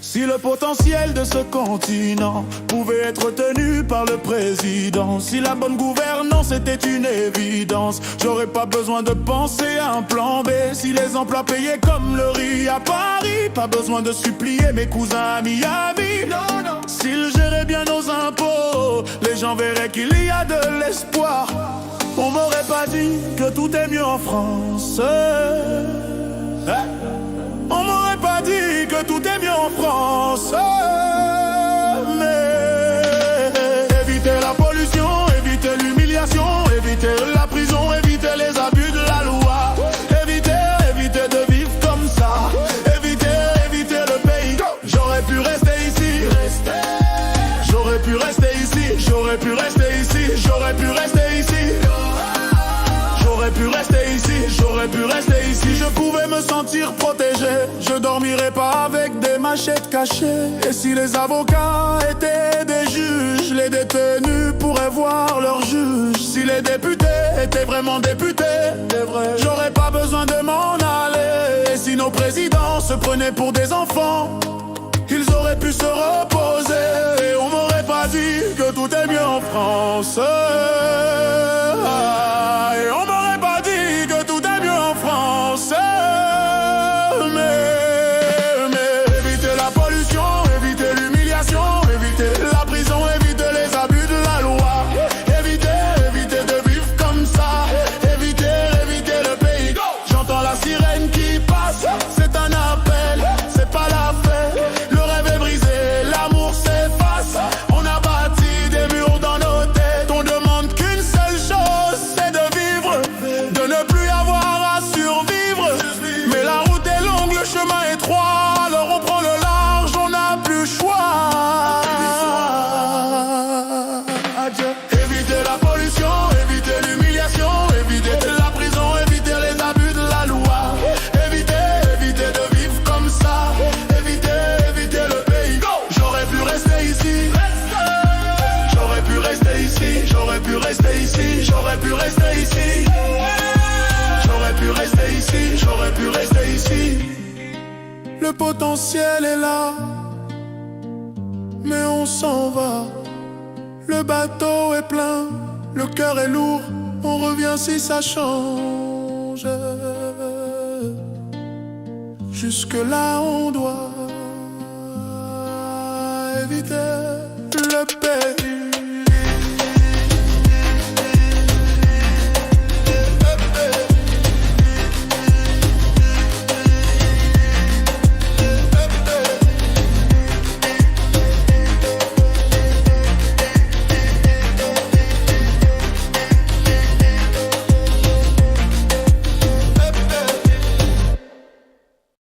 Si le potentiel de ce continent pouvait être tenu par le président, si la bonne gouvernance était une évidence, j'aurais pas besoin de penser à un plan B. Si les emplois payaient comme le riz à Paris, pas besoin de supplier mes cousins à Miami. Non, non. S'ils géraient bien nos impôts, les gens verraient qu'il y a de l'espoir. On m'aurait pas dit que tout est mieux en France. Hein? On m'aurait pas dit que tout est mieux en France. Mais éviter la pollution, éviter l'humiliation, éviter la prison, éviter les abus de la loi. Éviter de vivre comme ça. Éviter le pays. J'aurais pu rester ici. J'aurais pu rester ici. J'aurais pu rester ici. J'aurais pu rester ici. J'aurais pu rester ici, j'aurais pu rester ici. Je pouvais me sentir protégé, je dormirais pas avec des machettes cachées. Et si les avocats étaient des juges, les détenus pourraient voir leur juge. Si les députés étaient vraiment députés, j'aurais pas besoin de m'en aller. Et si nos présidents se prenaient pour des enfants, ils auraient pu se reposer. Et on m'aurait pas dit que tout est mieux en France. Et on m'aurait pas dit que tout est mieux en France. Mais éviter la pollution, éviter l'humiliation, éviter la prison, éviter les abus de la loi. Éviter de vivre comme ça. Éviter le pays. J'entends la sirène qui passe, c'est un appel, c'est pas la fête. Le rêve est brisé, l'amour s'efface. On a bâti des murs dans nos têtes. On demande qu'une seule chose, c'est de vivre, de ne plus avoir à survivre. Mais la route est longue, le chemin étroit, alors on prend le large, on n'a plus le choix. Adieu. Éviter la pollution, éviter l'humiliation, éviter la prison, éviter les abus de la loi. Éviter de vivre comme ça. Éviter le pays. J'aurais pu rester ici. J'aurais pu rester ici. J'aurais pu rester ici. J'aurais pu rester ici. J'aurais pu rester ici. J'aurais pu rester ici. Le potentiel est là, mais on s'en va. Le bateau est plein, le cœur est lourd. On revient si ça change. Jusque-là, on doit éviter le pays.